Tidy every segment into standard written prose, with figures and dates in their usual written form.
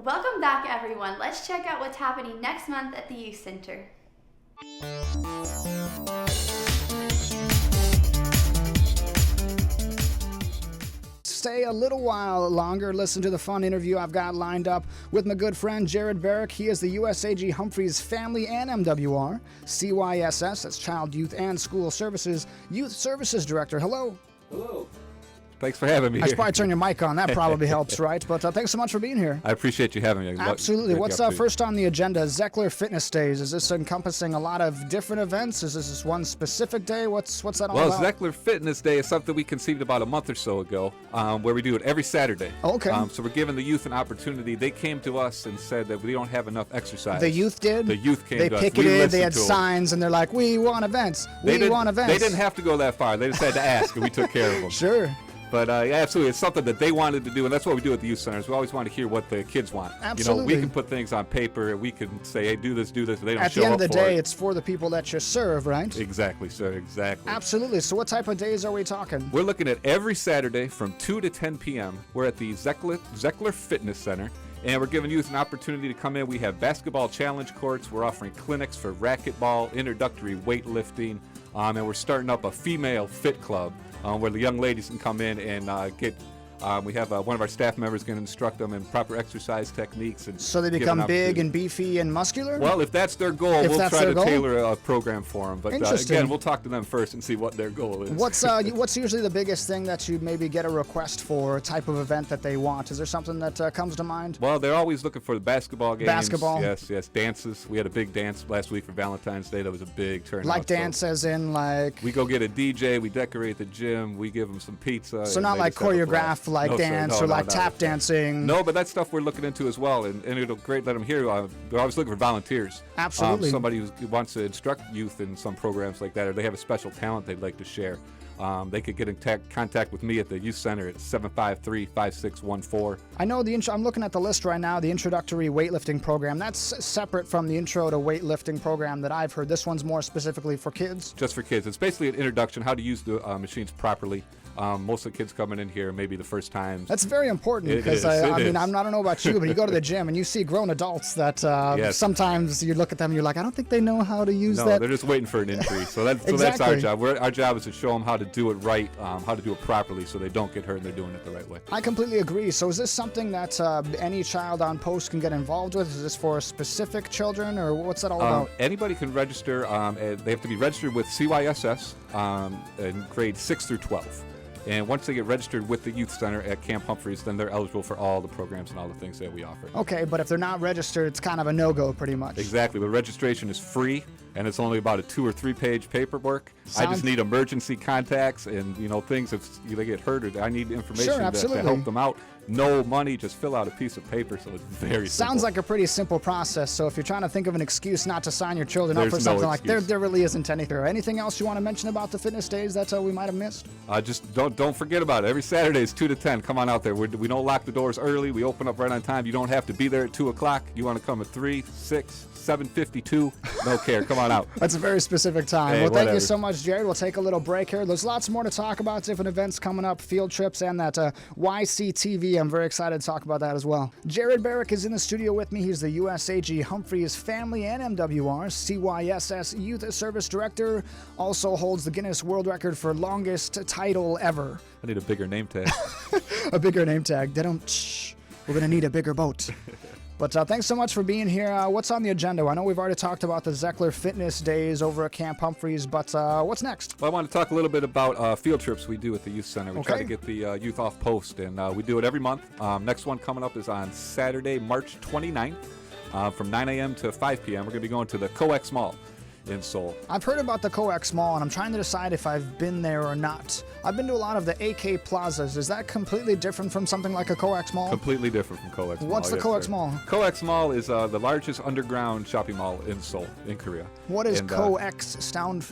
Welcome back, everyone. Let's check out what's happening next month at the Youth Center. Stay a little while longer. Listen to the fun interview I've got lined up with my good friend Jared Barrick. He is the USAG Humphreys Family and MWR, CYSS, that's Child, Youth, and School Services, Youth Services Director. Hello. Hello. Thanks for having me I should probably turn your mic on. That probably helps, right? But thanks so much for being here. I appreciate you having me. Absolutely. What's first on the agenda? Zeckler Fitness Days. Is this encompassing a lot of different events? Is this one specific day? What's that all about? Well, Zeckler Fitness Day is something we conceived about a month or so ago, where we do it every Saturday. Okay. So we're giving the youth an opportunity. They came to us and said that we don't have enough exercise. The youth did? The youth came to us. They picketed, they had signs, and they're like, we want events. We want events. They didn't have to go that far. They just had to ask, and we took care of them. Sure. But absolutely, it's something that they wanted to do, and that's what we do at the youth centers. We always want to hear what the kids want. Absolutely. We can put things on paper. We can say, hey, do this, and they don't show up for it. At the end of the day, it's for the people that you serve, right? Exactly, sir, exactly. Absolutely. So what type of days are we talking? We're looking at every Saturday from 2 to 10 p.m. We're at the Zeckler Fitness Center, and we're giving youth an opportunity to come in. We have basketball challenge courts. We're offering clinics for racquetball, introductory weightlifting, and we're starting up a female fit club. Where the young ladies can come in and get. We have one of our staff members going to instruct them in proper exercise techniques. And so they become big and beefy and muscular? Well, if that's their goal, we'll try to tailor a program for them. But again, we'll talk to them first and see what their goal is. What's usually the biggest thing that you maybe get a request for, a type of event that they want? Is there something that comes to mind? Well, they're always looking for the basketball games. Basketball? Yes, dances. We had a big dance last week for Valentine's Day. That was a big turnout. Like dance as in like? We go get a DJ, we decorate the gym, we give them some pizza. So not like choreographed like dance or like tap dancing? No, but that's stuff we're looking into as well, and it'll great let them hear. We're always looking for volunteers. Absolutely. Somebody who wants to instruct youth in some programs like that, or they have a special talent they'd like to share. They could get in contact with me at the youth center at 753-5614. I know I'm looking at the list right now, the introductory weightlifting program. That's separate from the intro to weightlifting program that I've heard. This one's more specifically for kids? Just for kids. It's basically an introduction, how to use the machines properly. Most of the kids coming in here maybe the first time. That's very important because I don't know about you, but you go to the gym and you see grown adults that sometimes you look at them and you're like, I don't think they know how to use that. No, they're just waiting for an injury. So that's our job. Our job is to show them how to do it right, how to do it properly so they don't get hurt and they're doing it the right way. I completely agree. So is this something that any child on post can get involved with? Is this for specific children or what's that all about? Anybody can register. They have to be registered with CYSS in grades 6 through 12. And once they get registered with the Youth Center at Camp Humphreys, then they're eligible for all the programs and all the things that we offer. Okay, but if they're not registered, it's kind of a no-go pretty much. Exactly. The registration is free, and it's only about a 2 or 3 page paperwork. I just need emergency contacts and things if they get hurt or I need information to help them out. No money, just fill out a piece of paper, so it's very simple. Sounds like a pretty simple process, so if you're trying to think of an excuse not to sign your children up for something like there really isn't anything. Anything else you want to mention about the fitness days that we might have missed? Just don't forget about it. Every Saturday is 2 to 10. Come on out there. We don't lock the doors early. We open up right on time. You don't have to be there at 2 o'clock. You want to come at 3, 6, 7:52, no care. Come on out. That's a very specific time. Hey, well, thank you so much, Jared. We'll take a little break here. There's lots more to talk about, different events coming up, field trips, and that YCTV. I'm very excited to talk about that as well. Jared Barrick is in the studio with me. He's the USAG Humphreys Family and MWR CYSS Youth Service Director. Also holds the Guinness World Record for longest title ever. I need a bigger name tag. A bigger name tag. We're going to need a bigger boat. But thanks so much for being here. What's on the agenda? I know we've already talked about the Zeckler Fitness Days over at Camp Humphreys, but what's next? Well, I want to talk a little bit about field trips we do at the Youth Center. We try to get the youth off post, and we do it every month. Next one coming up is on Saturday, March 29th from 9 a.m. to 5 p.m. We're going to be going to the COEX Mall in Seoul. I've heard about the COEX Mall, and I'm trying to decide if I've been there or not. I've been to a lot of the AK plazas. Is that completely different from something like a COEX Mall? Completely different from COEX Mall. What's the COEX Mall? COEX Mall is the largest underground shopping mall in Seoul, in Korea. What does COEX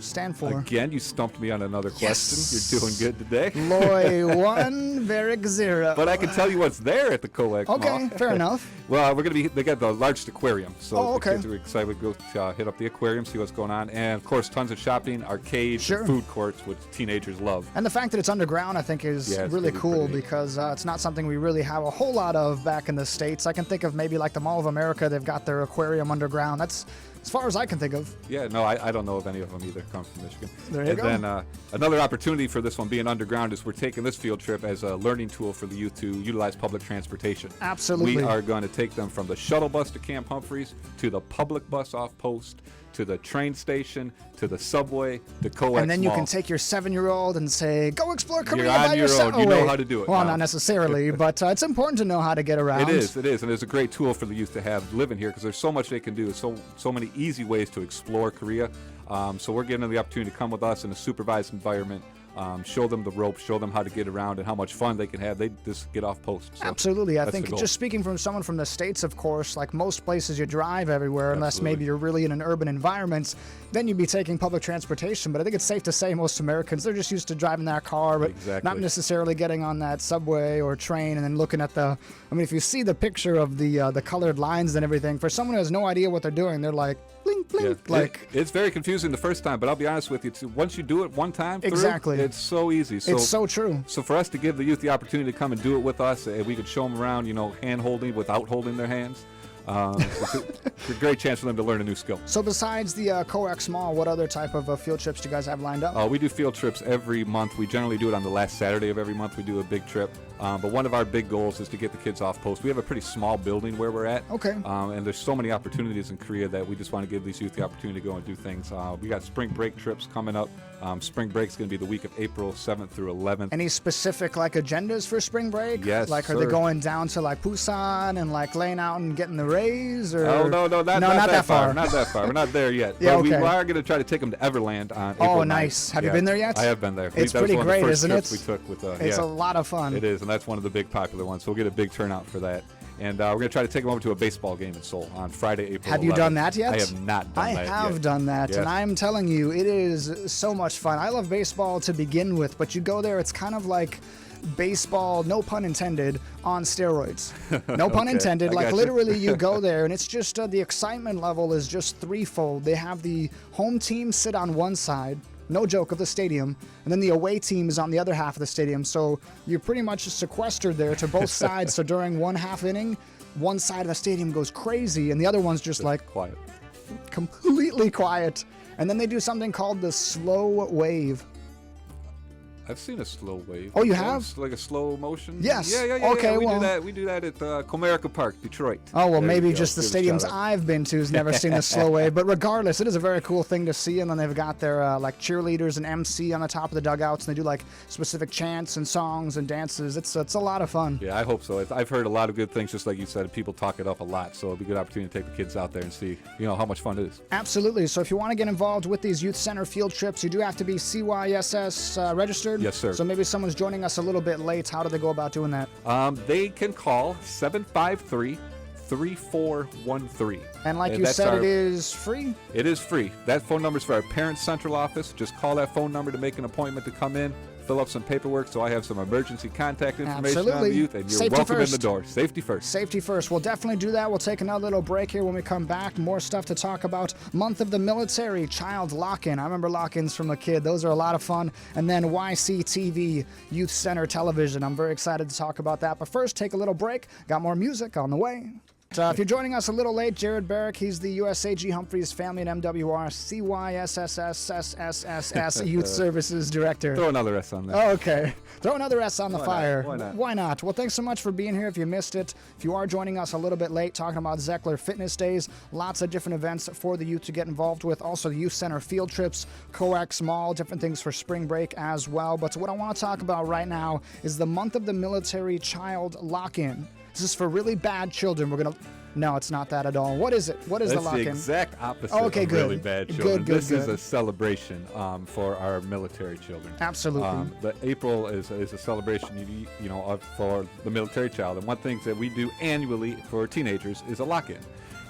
stand for? Again, you stumped me on another question. You're doing good today. Loy 1, Barrack 0. But I can tell you what's there at the Coax Okay, Mall. fair enough. Well, they got the largest aquarium, so Oh, okay. the kids are excited to go hit up the aquarium, see what's going on, and of course, tons of shopping, arcades, Sure. and food courts, which teenagers love. And the fact that it's underground, I think, is Yeah, it's really pretty cool pretty. because it's not something we really have a whole lot of back in the States. I can think of maybe like the Mall of America. They've got their aquarium underground. That's as far as I can think of. Yeah, no, I don't know of any of them either. Come from Michigan. There you and go. then another opportunity for this one being underground is we're taking this field trip as a learning tool for the youth to utilize public transportation. Absolutely. We are going to take them from the shuttle bus to Camp Humphreys to the public bus off post to the train station to the subway to Coax And then you Mall. can take your 7-year-old and say, go explore Korea You're on by your yourself. own. You Oh, know wait. how to do it Well, now. not necessarily, but it's important to know how to get around. It is, and it's a great tool for the youth to have living here because there's so much they can do. So many easy ways to explore Korea. So we're giving them the opportunity to come with us in a supervised environment, show them the ropes, show them how to get around and how much fun they can have. They just get off post. So Absolutely. I that's the think goal. just speaking from someone from the States, of course, like most places you drive everywhere, unless Absolutely. maybe you're really in an urban environment, then you'd be taking public transportation. But I think it's safe to say most Americans, they're just used to driving their car, but Exactly. not necessarily getting on that subway or train and then looking at if you see the picture of the colored lines and everything, for someone who has no idea what they're doing, they're like, blink, blink, it's very confusing the first time, but I'll be honest with you, once you do it one time through, Exactly. it's so easy. it's so true. So for us to give the youth the opportunity to come and do it with us, we could show them around, hand holding without holding their hands. It's a great chance for them to learn a new skill. So besides the Coax Mall, what other type of field trips do you guys have lined up? We do field trips every month. We generally do it on the last Saturday of every month. We do a big trip. But one of our big goals is to get the kids off post. We have a pretty small building where we're at. Okay. And there's so many opportunities in Korea that we just want to give these youth the opportunity to go and do things. We got spring break trips coming up. Spring break's going to be the week of April 7th through 11th. Any specific agendas for spring break? Yes, Like, are they sir. going down to Busan and laying out and getting the rays? Or Oh, no, not that far. Not that far. We're not there yet. Yeah, But we okay. are going to try to take them to Everland on April 9th. Nice. Have you been there yet? I have been there. It's That was pretty one of the great, first isn't trips it? we took with, It's a lot of fun. It is, and that's one of the big popular ones. So we'll get a big turnout for that. And we're going to try to take them over to a baseball game in Seoul on Friday, April Have you 11th. done that yet? I have not done that yet. I have done that, Yes. and I'm telling you, it is so much fun. I love baseball to begin with, but you go there, it's kind of like baseball, no pun intended, on steroids. No pun Okay, intended. I Like gotcha. literally, you go there, and it's just the excitement level is just threefold. They have the home team sit on one side. No joke, of the stadium, and then the away team is on the other half of the stadium. So you're pretty much sequestered there to both sides. So during one half inning, one side of the stadium goes crazy, and the other one's just like Quiet. completely quiet. And then they do something called the slow wave. I've seen a slow wave. Oh, you before. have? It's like a slow motion. Yes. Yeah. Okay, We well- do that. We do that at Comerica Park, Detroit. Oh, well, There maybe you go. just the Give it a stadiums shout out. I've been to has never seen the slow wave. But regardless, it is a very cool thing to see. And then they've got their cheerleaders and MC on the top of the dugouts, and they do specific chants and songs and dances. It's a lot of fun. Yeah, I hope so. I've heard a lot of good things, just like you said. People talk it up a lot, so it'll be a good opportunity to take the kids out there and see, how much fun it is. Absolutely. So if you want to get involved with these youth center field trips, you do have to be CYSS registered. Yes, sir. So maybe someone's joining us a little bit late. How do they go about doing that? They can call 753-3413. And like you that's said, our- it is free. It is free. That phone number is for our Parents Central office. Just call that phone number to make an appointment to come in, fill up some paperwork so I have some emergency contact information on Absolutely. the youth, and you're Safety welcome in first. the door. Safety first. Safety first. We'll definitely do that. We'll take another little break here when we come back. More stuff to talk about. Month of the Military, Child Lock-In. I remember lock-ins from a kid. Those are a lot of fun. And then YCTV, Youth Center Television. I'm very excited to talk about that. But first, take a little break. Got more music on the way. If you're joining us a little late, Jared Barrack, he's the USAG Humphreys Family MWR CYSSSSSSS Youth Services Director. Throw another S on there. Oh, okay. Throw another S on the Why not? fire. Why not? Why not? Well, thanks so much for being here. If you missed it, if you are joining us a little bit late, talking about Zeckler Fitness Days, lots of different events for the youth to get involved with. Also, the Youth Center field trips, Coax Mall, different things for spring break as well. But what I want to talk about right now is the Month of the Military Child Lock-In. This is for really bad children. We're going to... No, it's not that at all. What is it? What is That's the lock-in? the exact opposite Okay, of good. really bad Good, children. good, This is good. a celebration for our military children. Absolutely. The April is a celebration, for the military child. And one thing that we do annually for teenagers is a lock-in.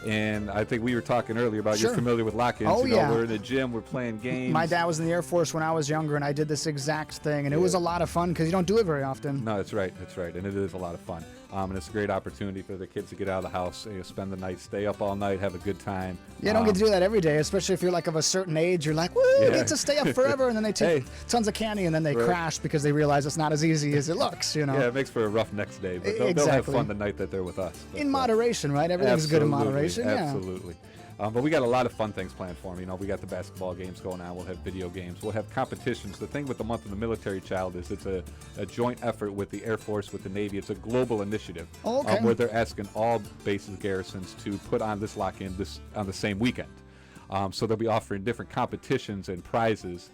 And I think we were talking earlier about Sure. you're familiar with lock-ins. Oh, you know, yeah. we're in the gym, we're playing games. My dad was in the Air Force when I was younger, and I did this exact thing, and it was a lot of fun because you don't do it very often. No, that's right. That's right. And it is a lot of fun. And it's a great opportunity for the kids to get out of the house, spend the night, stay up all night, have a good time. You don't get to do that every day, especially if you're like of a certain age. You're like, woo, Yeah. get to stay up forever, and then they take Hey. tons of candy, and then they Right. crash because they realize it's not as easy as it looks, you know. Yeah, it makes for a rough next day, but they'll have Exactly. fun the night that they're with us. But, In moderation, right? Everything's good in moderation. Yeah. Absolutely. But we got a lot of fun things planned for them. You know, we got the basketball games going on. We'll have video games. We'll have competitions. The thing with the Month of the Military Child is it's a joint effort with the Air Force, with the Navy. It's a global initiative Oh, okay. where they're asking all bases garrisons to put on this lock-in on the same weekend. So they'll be offering different competitions and prizes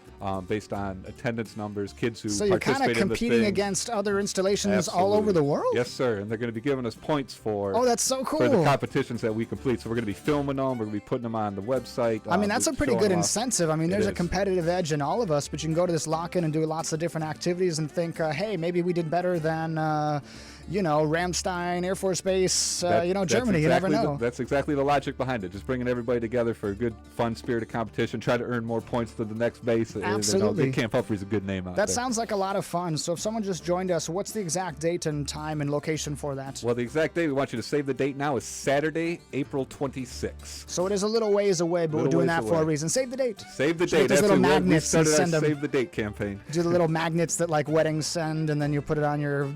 based on attendance numbers, kids who So you're kind of participate in the competing thing. against other installations all over Absolutely. the world? Yes, sir. And they're going to be giving us points for Oh, that's so cool. for the competitions that we complete. So we're going to be filming them. We're going to be putting them on the website. I mean, that's a pretty showing good them off. incentive. I mean, It there's a is. competitive edge in all of us, but you can go to this lock-in and do lots of different activities and think, hey, maybe we did better than, Ramstein Air Force Base, That's Germany. You never exactly know. that's exactly the logic behind it. Just bringing everybody together for a good, fun, spirited competition. Try to earn more points to the next base. Absolutely. Give Camp Humphreys a good name out That there. sounds like a lot of fun. So if someone just joined us, what's the exact date and time and location for that? Well, the exact date, we want you to save the date now, is Saturday, April 26th. So it is a little ways away, but we're Little doing ways that for a away. reason. Save the date. Save the Should get date. those little Absolutely. We magnets and started our send 'em. Save the Date campaign. Do the little magnets that like weddings send, and then you put it on your.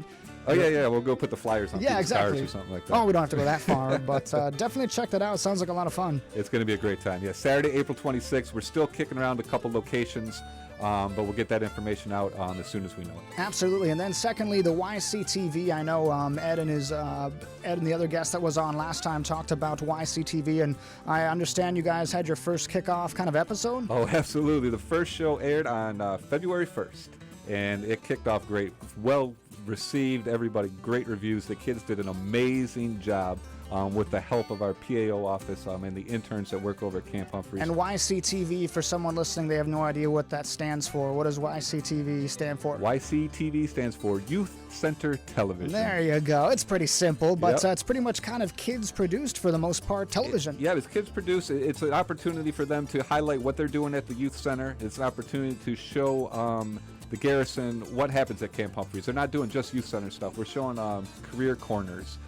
Oh, yeah. We'll go put the flyers on Yeah, people's exactly. cars or something like that. Oh, we don't have to go that far, but definitely check that out. Sounds like a lot of fun. It's going to be a great time. Yeah, Saturday, April 26th. We're still kicking around a couple locations, but we'll get that information out as soon as we know it. Absolutely. And then secondly, the YCTV. I know Ed and the other guest that was on last time talked about YCTV, and I understand you guys had your first kickoff kind of episode. Oh, absolutely. The first show aired on February 1st, and it kicked off great. Well received, everybody, great reviews. The kids did an amazing job with the help of our PAO office and the interns that work over at Camp Humphreys. And YCTV, for someone listening, they have no idea what that stands for. What does YCTV stand for? YCTV stands for Youth Center Television. There you go. It's pretty simple, but Yep. it's pretty much kind of kids produced for the most part television. Yeah, it's kids produce. It's an opportunity for them to highlight what they're doing at the youth center. It's an opportunity to show the Garrison what happens at Camp Humphreys. They're not doing just youth center stuff. We're showing career corners.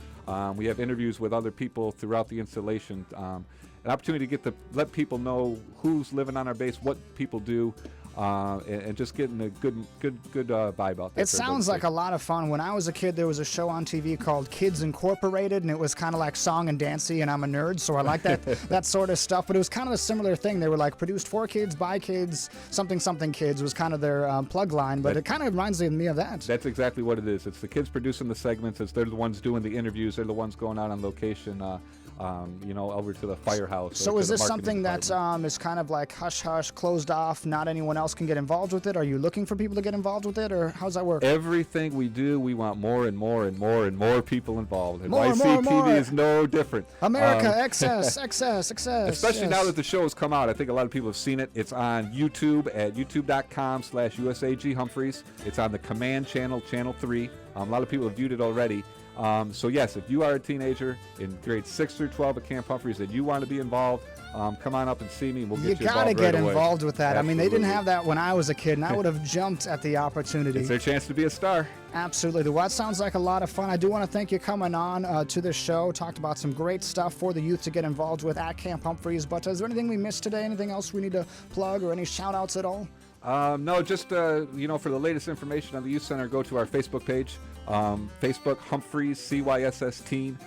We have interviews with other people throughout the installation. An opportunity to let people know who's living on our base, what people do, and just getting a good vibe out there. It sounds like a lot of fun. When I was a kid, there was a show on TV called Kids Incorporated, and it was kind of like song and dancey, and I'm a nerd, so I like that sort of stuff. But it was kind of a similar thing. They were like produced for kids, by kids, something kids was kind of their plug line, but it kind of reminds me of that. That's exactly what it is. It's the kids producing the segments. They're the ones doing the interviews. They're the ones going out on location, over to the firehouse. So or is to the this marketing something that department. is kind of like hush-hush, closed off, not anyone else can get involved with it? Are you looking for people to get involved with it, or how's that work? Everything we do, we want more and more and more and more people involved. And More, YCTV more. is no different. America, excess. Especially now that the show has come out, I think a lot of people have seen it. It's on YouTube at youtube.com/USAG Humphreys. It's on the Command Channel, Channel 3. A lot of people have viewed it already. So yes, if you are a teenager in grades 6 through 12 at Camp Humphreys and you want to be involved, come on up and see me. We'll get you You gotta involved get right away. involved with that. I mean, they didn't Absolutely. have that when I was a kid, and I would have jumped at the opportunity. It's their chance to be a star. Absolutely. Well, that sounds like a lot of fun. I do want to thank you coming on to this show. Talked about some great stuff for the youth to get involved with at Camp Humphreys. But is there anything we missed today? Anything else we need to plug or any shout-outs at all? No, just, for the latest information on the Youth Center, go to our Facebook page, Facebook Humphreys CYSS Team.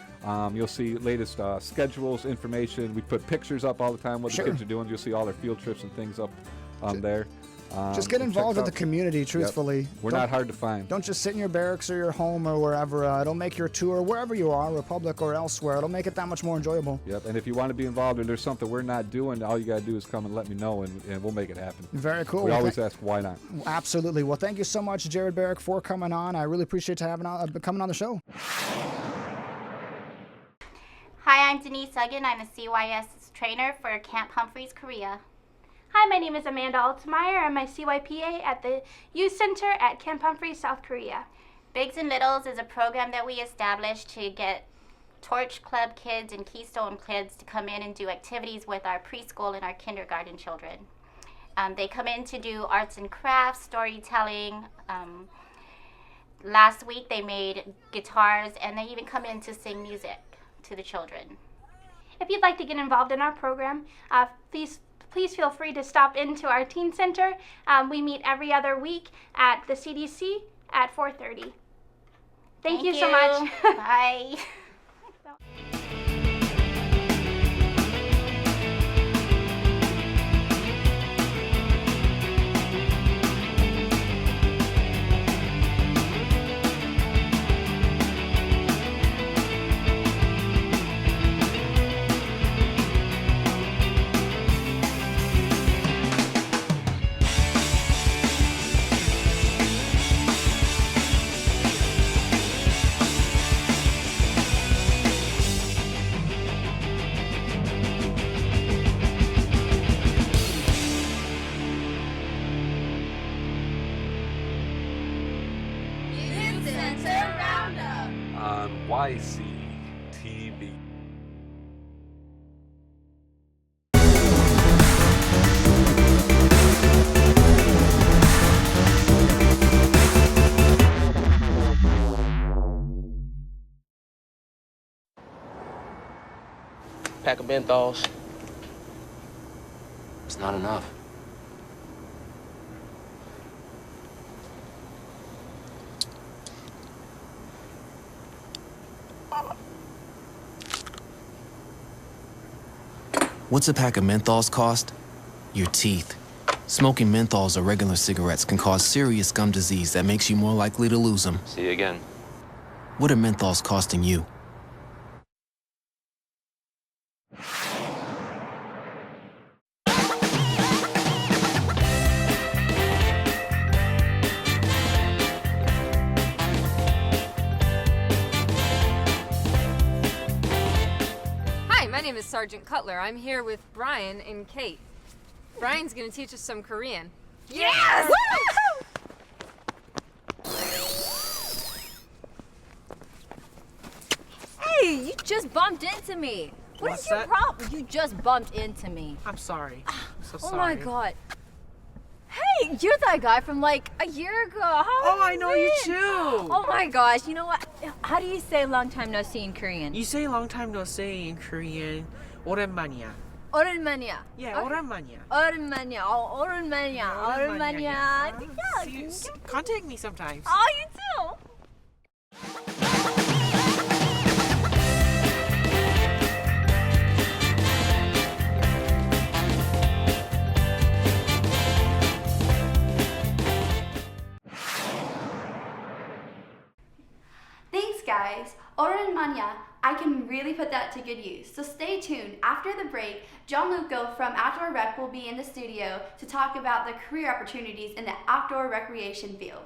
You'll see latest schedules, information. We put pictures up all the time, what Sure. the kids are doing. You'll see all our field trips and things up there. Just get and check involved it with the out. community, truthfully. Yep. We're Don't- not hard to find. Don't just sit in your barracks or your home or wherever. It'll make your tour, wherever you are, Republic or elsewhere, it'll make it that much more enjoyable. Yep, and if you want to be involved and there's something we're not doing, all you got to do is come and let me know, and we'll make it happen. Very cool. We Well, always ask, why not? Absolutely. Well, thank you so much, Jared Barrick, for coming on. I really appreciate you coming on the show. Hi, I'm Denise Uggan. I'm a CYS trainer for Camp Humphreys, Korea. Hi, my name is Amanda Altmaier. I'm a CYPA at the Youth Center at Camp Humphreys, South Korea. Bigs and Littles is a program that we established to get Torch Club kids and Keystone kids to come in and do activities with our preschool and our kindergarten children. They come in to do arts and crafts, storytelling. Last week they made guitars, and they even come in to sing music to the children. If you'd like to get involved in our program, please feel free to stop into our teen center. We meet every other week at the CDC at 4:30. Thank you so much. Bye. On YCTV. Pack of menthols. It's not enough. What's a pack of menthols cost? Your teeth. Smoking menthols or regular cigarettes can cause serious gum disease that makes you more likely to lose them. See you again. What are menthols costing you? Hi, my name is Sergeant Cutler. I'm here with Brian and Kate. Brian's gonna teach us some Korean. Yes! Hey, you just bumped into me. What is your problem? You just bumped into me. I'm sorry. I'm so sorry. Oh my god. Hey, you're that guy from like a year ago. How I know you too. Oh my gosh, you know what? How do you say long time no see in Korean? You say long time no see in Korean. 오랜만이야. 오랜만이야. Yeah, 오랜만이야. 오랜만이야. Oh, 오랜만이야. 오랜만이야. Yeah. Contact me sometimes. Oh, you too. Thanks, guys. Oranmanya, I can really put that to good use. So stay tuned. After the break, John Luco from Outdoor Rec will be in the studio to talk about the career opportunities in the outdoor recreation field.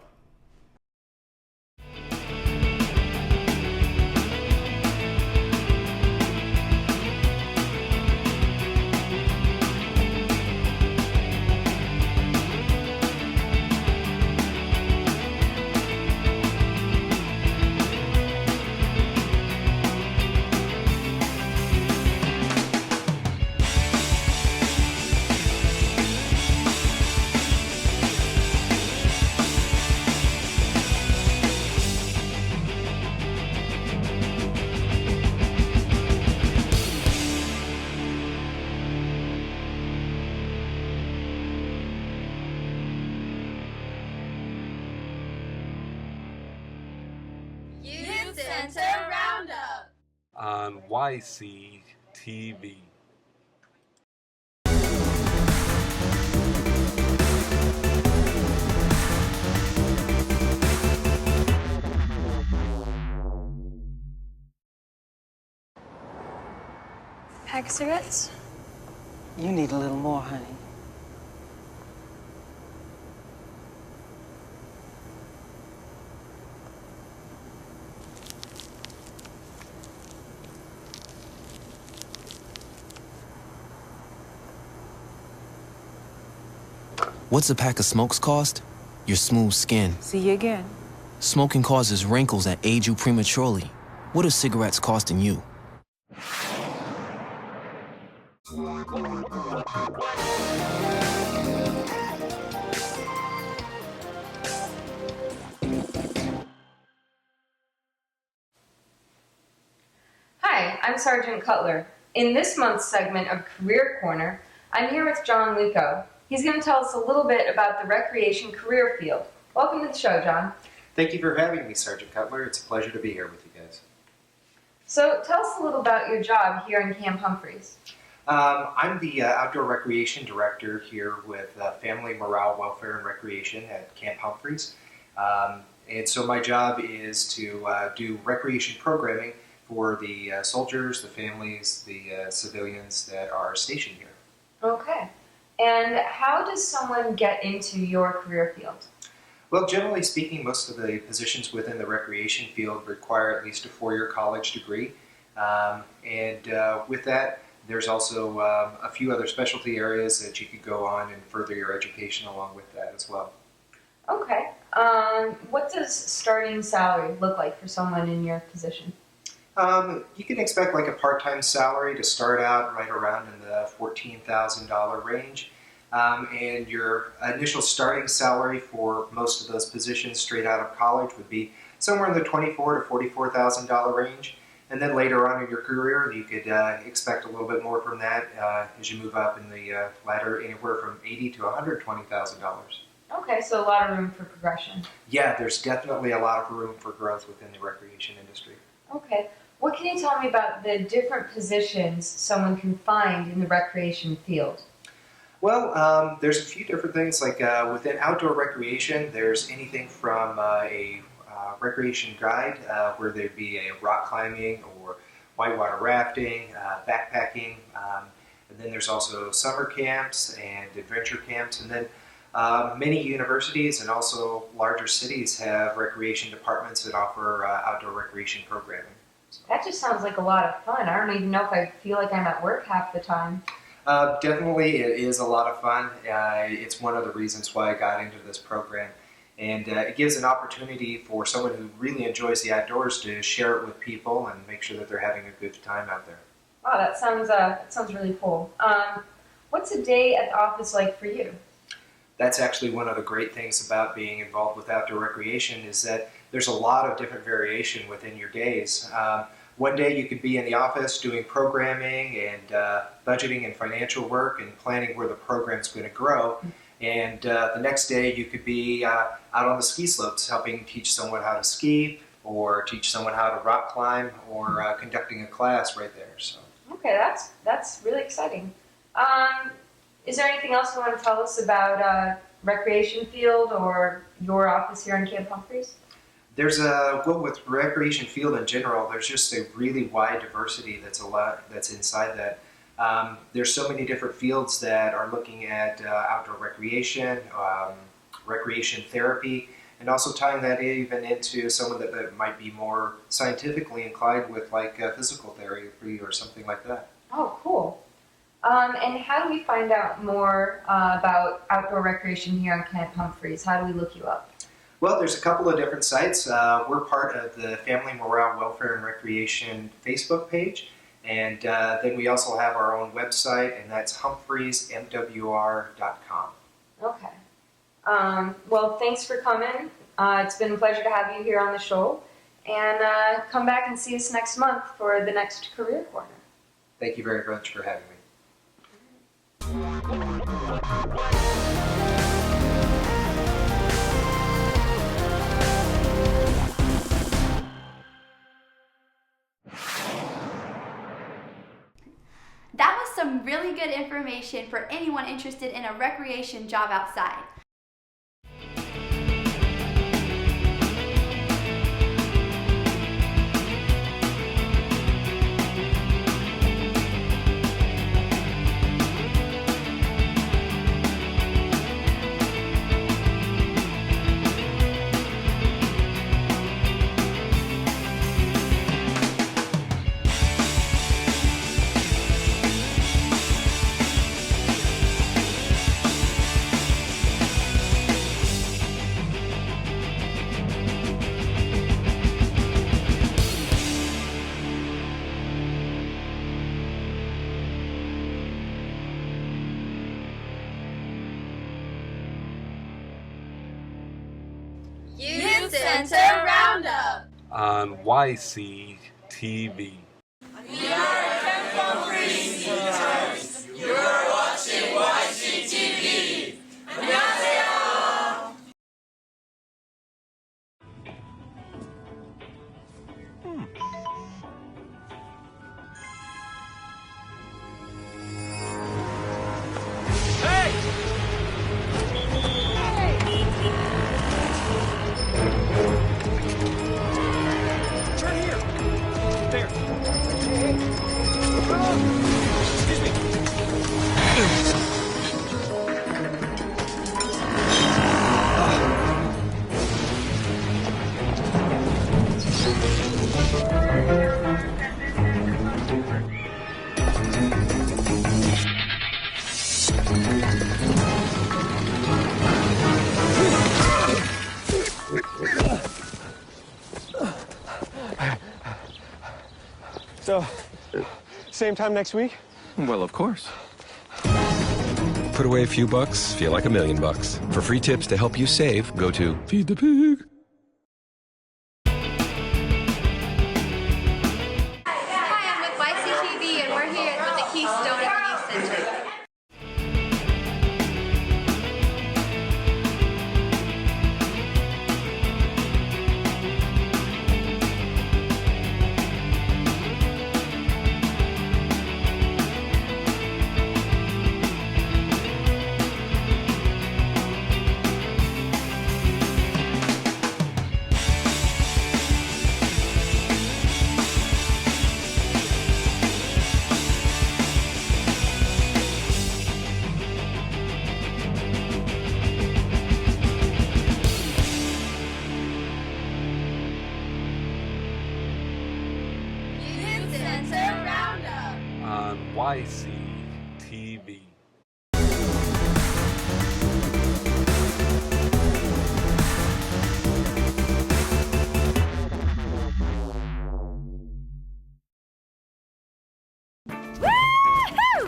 On YCTV. Pack of cigarettes? You need a little more, honey. What's a pack of smokes cost? Your smooth skin. See you again. Smoking causes wrinkles that age you prematurely. What are cigarettes costing you? Hi, I'm Sergeant Cutler. In this month's segment of Career Corner, I'm here with John Luco. He's going to tell us a little bit about the recreation career field. Welcome to the show, John. Thank you for having me, Sergeant Cutler. It's a pleasure to be here with you guys. So tell us a little about your job here in Camp Humphreys. I'm the Outdoor Recreation Director here with Family MWR, Welfare and Recreation at Camp Humphreys. And so my job is to do recreation programming for the soldiers, the families, the civilians that are stationed here. Okay. And how does someone get into your career field? Well, generally speaking, most of the positions within the recreation field require at least a four-year college degree. With that, there's also a few other specialty areas that you could go on and further your education along with that as well. Okay. What does starting salary look like for someone in your position? You can expect like a part-time salary to start out right around in the $14,000 range. And your initial starting salary for most of those positions straight out of college would be somewhere in the $24,000 to $44,000 range. And then later on in your career, you could expect a little bit more from that as you move up in the ladder, anywhere from $80,000 to $120,000. Okay, so a lot of room for progression. Yeah, there's definitely a lot of room for growth within the recreation industry. Okay. What can you tell me about the different positions someone can find in the recreation field? Well, there's a few different things. Like within outdoor recreation, there's anything from a recreation guide, where there'd be a rock climbing or whitewater rafting, backpacking, and then there's also summer camps and adventure camps, and then many universities and also larger cities have recreation departments that offer outdoor recreation programming. That just sounds like a lot of fun. I don't even know if I feel like I'm at work half the time. Definitely, it is a lot of fun. It's one of the reasons why I got into this program. And it gives an opportunity for someone who really enjoys the outdoors to share it with people and make sure that they're having a good time out there. Wow, that sounds really cool. What's a day at the office like for you? That's actually one of the great things about being involved with outdoor recreation is that there's a lot of different variation within your days. One day you could be in the office doing programming and budgeting and financial work and planning where the program's going to grow. And the next day you could be out on the ski slopes helping teach someone how to ski or teach someone how to rock climb or conducting a class right there. So. Okay, that's really exciting. Is there anything else you want to tell us about recreation field or your office here in Camp Humphreys? There's with recreation field in general, there's just a really wide diversity that's inside that. There's so many different fields that are looking at outdoor recreation, recreation therapy, and also tying that even into someone that might be more scientifically inclined with like physical therapy or something like that. Oh, cool. And how do we find out more about outdoor recreation here on Camp Humphreys? How do we look you up? Well, there's a couple of different sites. We're part of the Family MWR, Welfare and Recreation Facebook page. And then we also have our own website, and that's HumphreysMWR.com. Okay. Well, thanks for coming. It's been a pleasure to have you here on the show. And come back and see us next month for the next Career Corner. Thank you very much for having me. That was some really good information for anyone interested in a recreation job outside. on YCTV. We are Humphreys teachers. You are watching YCTV. 안녕하세요. So, same time next week? Well, of course. Put away a few bucks, feel like $1 million. For free tips to help you save, go to Feed the Pig. Hi, I'm with YCTV and we're here with the Keystone at the Youth Center. On YCTV.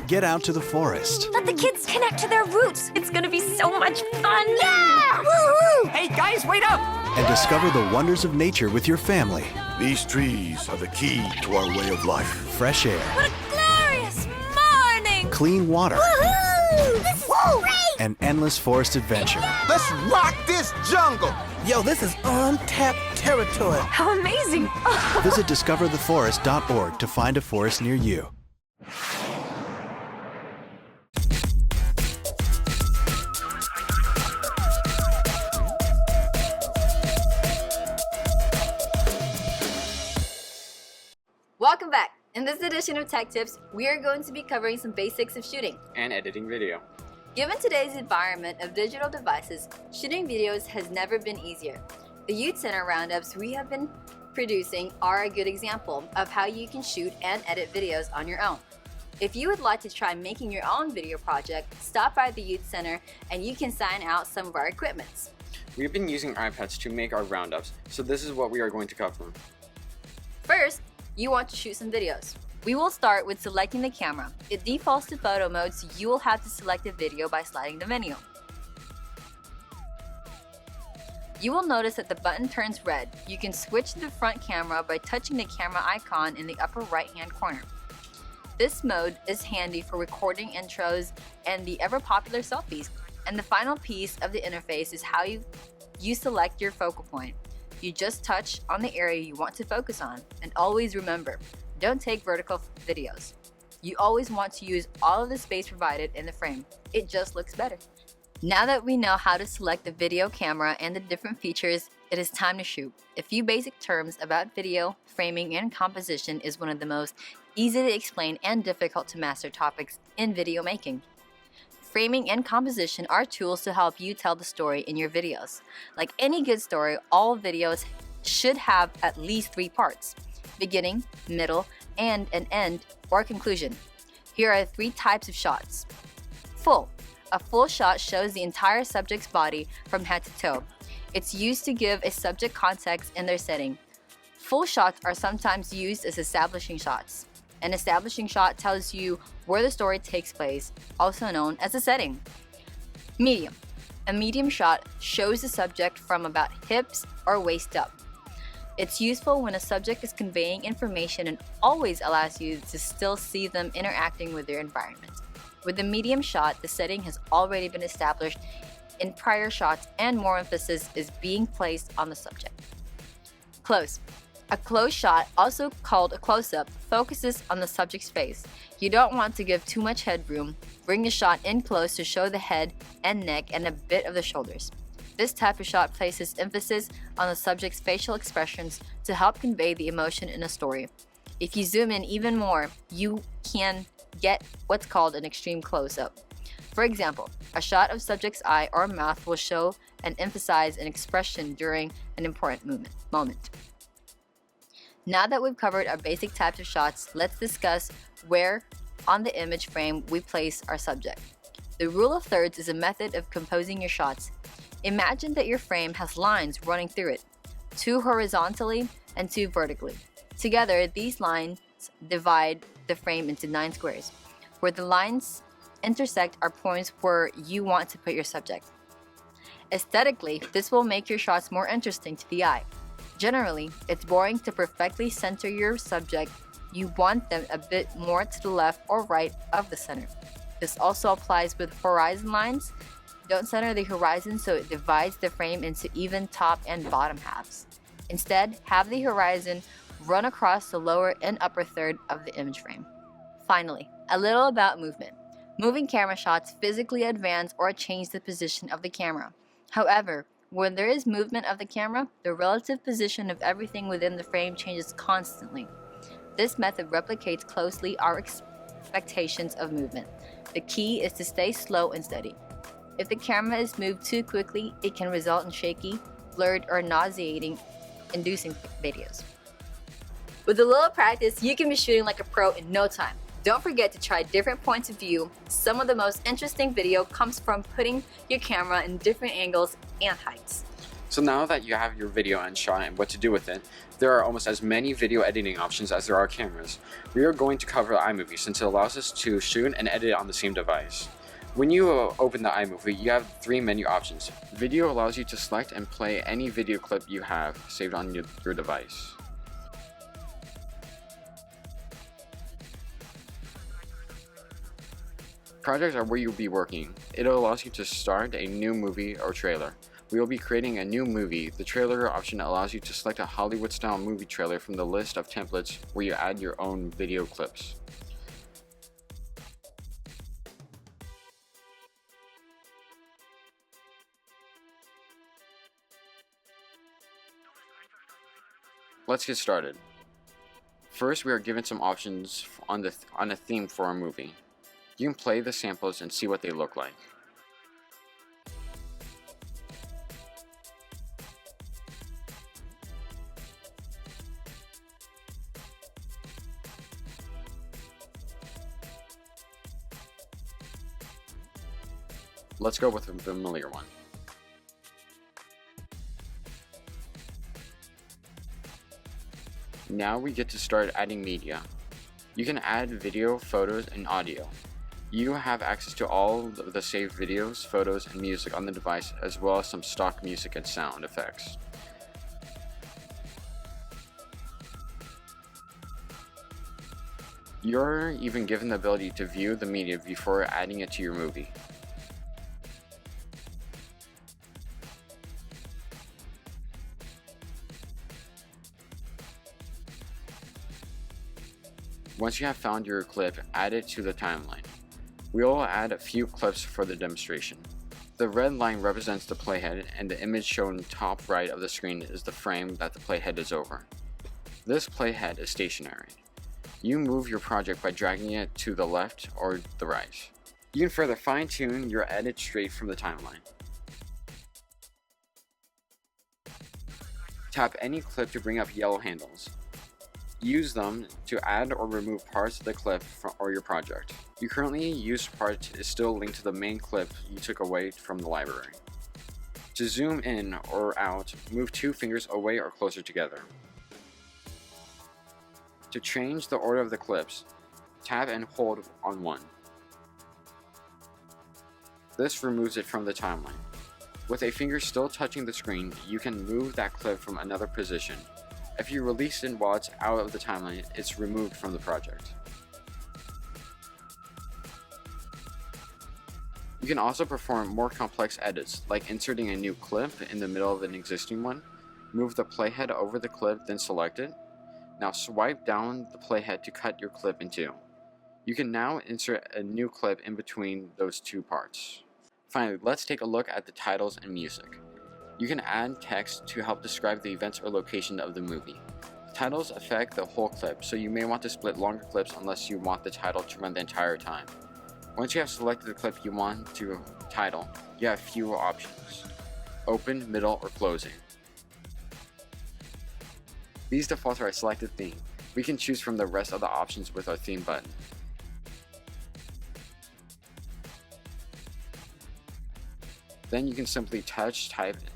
Get out to the forest Let the kids connect to their roots. It's gonna be so much fun. Yeah! Woo-hoo! Hey, guys, wait up! and discover the wonders of nature with your family. These trees are the key to our way of life. Fresh air, What a glorious morning! clean water, Woohoo! This is great! and endless forest adventure. Let's rock this jungle! Yo, this is untapped territory. How amazing! Visit discovertheforest.org to find a forest near you. Welcome back. In this edition of Tech Tips, we are going to be covering some basics of shooting and editing video. Given today's environment of digital devices, shooting videos has never been easier. The Youth Center roundups we have been producing are a good example of how you can shoot and edit videos on your own. If you would like to try making your own video project, stop by the Youth Center and you can sign out some of our equipments. We've been using iPads to make our roundups, so this is what we are going to cover. First, you want to shoot some videos. We will start with selecting the camera. It defaults to photo mode, so you will have to select a video by sliding the menu. You will notice that the button turns red. You can switch to the front camera by touching the camera icon in the upper right-hand corner. This mode is handy for recording intros and the ever-popular selfies. And the final piece of the interface is how you select your focal point. You just touch on the area you want to focus on. And always remember, don't take vertical videos. You always want to use all of the space provided in the frame. It just looks better. Now that we know how to select the video camera and the different features, it is time to shoot. A few basic terms about video, framing, and composition is one of the most easy to explain and difficult to master topics in video making. Framing and composition are tools to help you tell the story in your videos. Like any good story, all videos should have at least 3 parts: beginning, middle, and an end or conclusion. Here are 3 types of shots. Full. A full shot shows the entire subject's body from head to toe. It's used to give a subject context in their setting. Full shots are sometimes used as establishing shots. An establishing shot tells you where the story takes place, also known as a setting. Medium. A medium shot shows the subject from about hips or waist up. It's useful when a subject is conveying information and always allows you to still see them interacting with their environment. With the medium shot, the setting has already been established in prior shots and more emphasis is being placed on the subject. Close. A close shot, also called a close-up, focuses on the subject's face. You don't want to give too much headroom. Bring the shot in close to show the head and neck and a bit of the shoulders. This type of shot places emphasis on the subject's facial expressions to help convey the emotion in a story. If you zoom in even more, you can get what's called an extreme close-up. For example, a shot of subject's eye or mouth will show and emphasize an expression during an important moment. Now that we've covered our basic types of shots, let's discuss where on the image frame we place our subject. The rule of thirds is a method of composing your shots. Imagine that your frame has lines running through it, 2 horizontally and 2 vertically. Together, these lines divide the frame into 9 squares. Where the lines intersect are points where you want to put your subject. Aesthetically, this will make your shots more interesting to the eye. Generally, it's boring to perfectly center your subject. You want them a bit more to the left or right of the center. This also applies with horizon lines. Don't center the horizon so it divides the frame into even top and bottom halves. Instead, have the horizon run across the lower and upper third of the image frame. Finally, a little about movement. Moving camera shots physically advance or change the position of the camera. However, when there is movement of the camera, the relative position of everything within the frame changes constantly. This method replicates closely our expectations of movement. The key is to stay slow and steady. If the camera is moved too quickly, it can result in shaky, blurred, or nauseating, inducing videos. With a little practice, you can be shooting like a pro in no time. Don't forget to try different points of view. Some of the most interesting video comes from putting your camera in different angles and heights. So now that you have your video and shot and what to do with it, there are almost as many video editing options as there are cameras. We are going to cover iMovie since it allows us to shoot and edit on the same device. When you open the iMovie, you have 3 menu options. Video allows you to select and play any video clip you have saved on your device. Projects are where you'll be working. It allows you to start a new movie or trailer. We will be creating a new movie. The trailer option allows you to select a Hollywood-style movie trailer from the list of templates where you add your own video clips. Let's get started. First, we are given some options on a theme for our movie. You can play the samples and see what they look like. Let's go with a familiar one. Now we get to start adding media. You can add video, photos, and audio. You have access to all of the saved videos, photos, and music on the device, as well as some stock music and sound effects. You're even given the ability to view the media before adding it to your movie. Once you have found your clip, add it to the timeline. We will add a few clips for the demonstration. The red line represents the playhead, and the image shown top right of the screen is the frame that the playhead is over. This playhead is stationary. You move your project by dragging it to the left or the right. You can further fine-tune your edit straight from the timeline. Tap any clip to bring up yellow handles. Use them to add or remove parts of the clip or your project. Your currently used part is still linked to the main clip you took away from the library. To zoom in or out, move 2 fingers away or closer together. To change the order of the clips, tap and hold on one. This removes it from the timeline. With a finger still touching the screen, you can move that clip from another position. If you release it while it's out of the timeline, it's removed from the project. You can also perform more complex edits, like inserting a new clip in the middle of an existing one. Move the playhead over the clip, then select it. Now swipe down the playhead to cut your clip in two. You can now insert a new clip in between those two parts. Finally, let's take a look at the titles and music. You can add text to help describe the events or location of the movie. Titles affect the whole clip, so you may want to split longer clips unless you want the title to run the entire time. Once you have selected the clip you want to title, you have fewer options: open, middle, or closing. These default to our selected theme. We can choose from the rest of the options with our theme button. Then you can simply type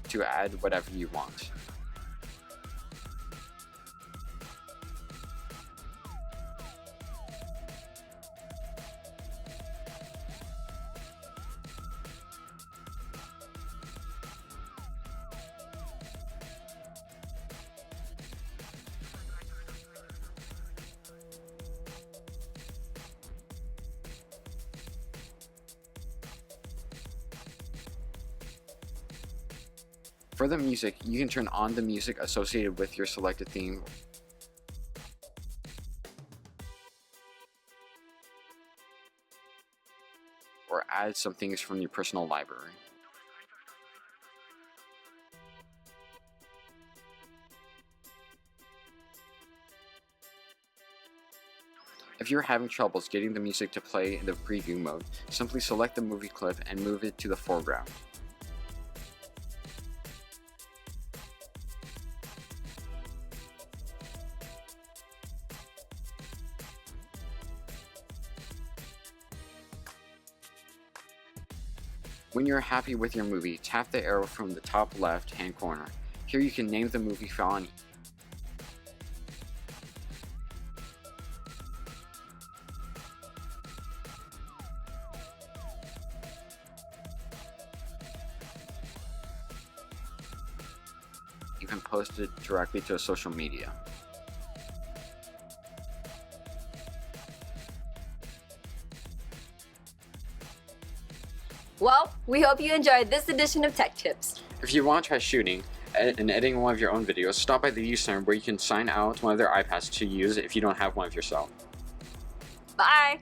to add whatever you want. For the music, you can turn on the music associated with your selected theme, or add some things from your personal library. If you're having troubles getting the music to play in the preview mode, simply select the movie clip and move it to the foreground. When you're happy with your movie, tap the arrow from the top left hand corner. Here you can name the movie file and you can post it directly to a social media. Well, we hope you enjoyed this edition of Tech Tips. If you want to try shooting and editing one of your own videos, stop by the youth center where you can sign out one of their iPads to use if you don't have one of yourself. Bye!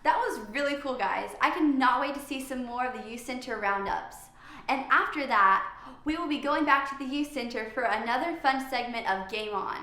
That was really cool, guys. I cannot wait to see some more of the Youth Center roundups. And after that, we will be going back to the Youth Center for another fun segment of Game On.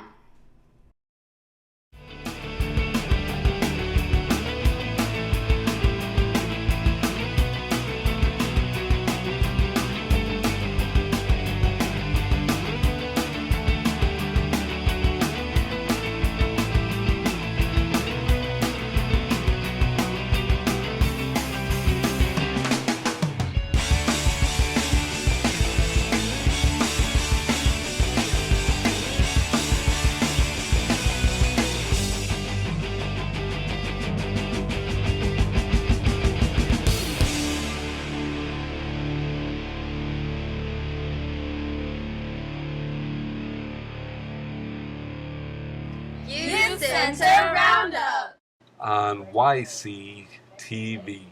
Youth Center Roundup on YCTV.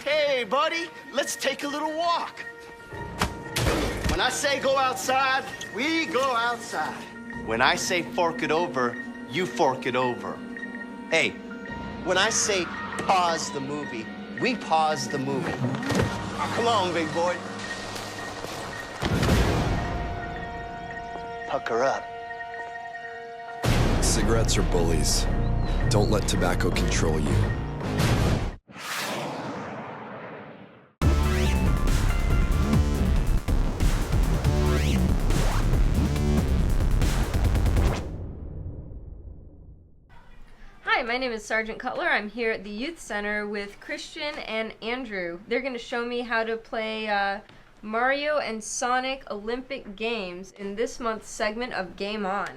Hey, buddy, let's take a little walk. When I say go outside, we go outside. When I say fork it over, you fork it over. Hey, when I say pause the movie, we pause the movie. Come on, big boy. Pucker up. Cigarettes are bullies. Don't let tobacco control you. my name is Sergeant Cutler. I'm here at the Youth Center with Christian and Andrew. They're going to show me how to play Mario and Sonic Olympic Games in this month's segment of Game On.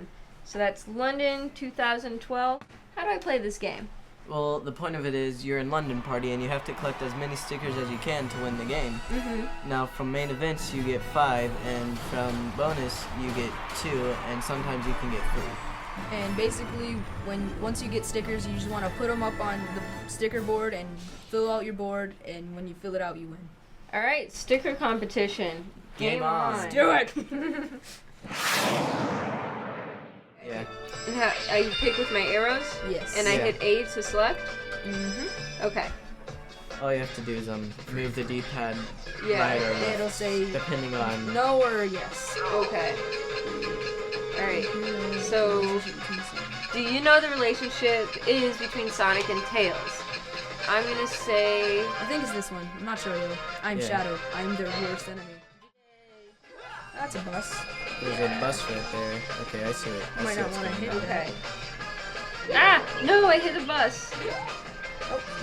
So that's London 2012. How do I play this game? Well, the point of it is you're in London Party and you have to collect as many stickers as you can to win the game. Now, from main events you get 5, and from bonus you get 2, and sometimes you can get 3. And basically, once you get stickers, you just want to put them up on the sticker board and fill out your board, and when you fill it out, you win. All right, sticker competition. Game on. Let's do it! Yeah. And I pick with my arrows? Yes. And I hit A to select? Okay. All you have to do is move the D-pad Yeah. right or left, It'll say depending on... no or yes. Okay. Alright, so do you know the relationship is between Sonic and Tails? I'm gonna say... I think it's this one. I'm not sure though. I'm Shadow. I'm their worst enemy. That's a bus. There's a bus right there. Okay, I see it. Might not want to hit it. Okay. Ah! No, I hit a bus.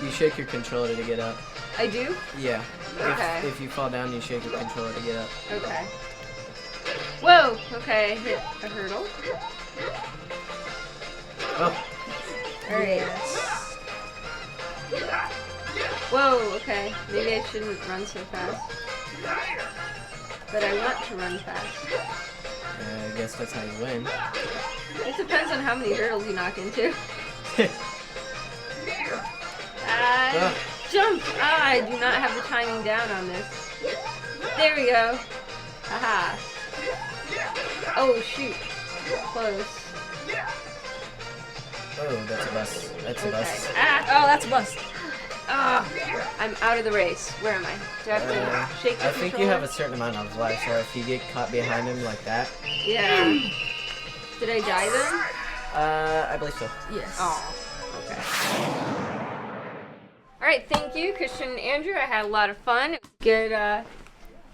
You shake your controller to get up. I do? Yeah. Okay. If you fall down, you shake your controller to get up. Okay. Whoa! Okay, I hit a hurdle. Oh. Alright. Whoa, okay. Maybe I shouldn't run so fast. But I want to run fast. I guess that's how you win. It depends on how many hurdles you knock into. Jump! Ah, I do not have the timing down on this. There we go. Haha. Oh, shoot. Close. Oh, that's a bus. That's a bus. Ah! Oh, that's a bus. Ah! I'm out of the race. Where am I? Do I have to shake the I think you have a certain amount of life, so if you get caught behind him like that... Yeah. Did I die then? I believe so. Yes. Oh, okay. Alright, thank you, Christian and Andrew. I had a lot of fun. It was good,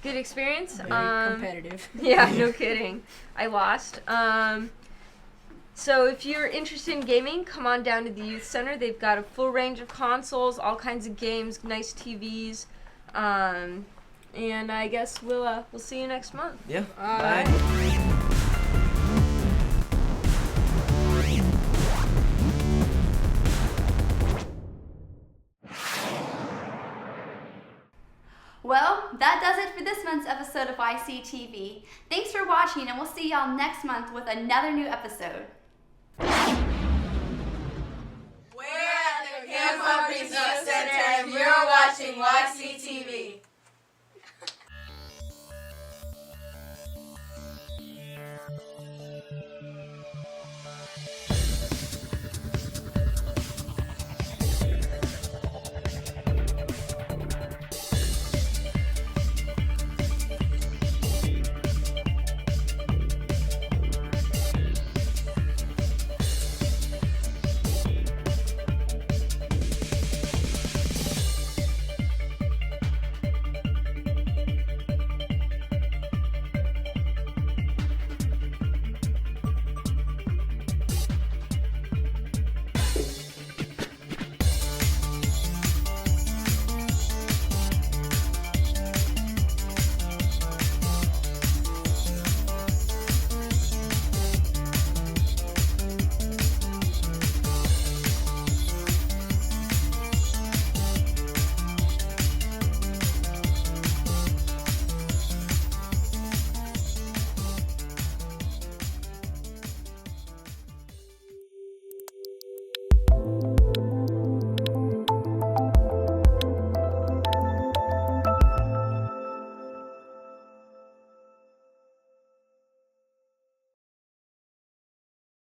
good experience. Very competitive. Yeah, no kidding. I lost. So if you're interested in gaming, come on down to the Youth Center. They've got a full range of consoles, all kinds of games, nice TVs. And I guess we'll see you next month. Yeah. Bye. Well, that does it for this month's episode of YCTV. Thanks for watching, and we'll see y'all next month with another new episode.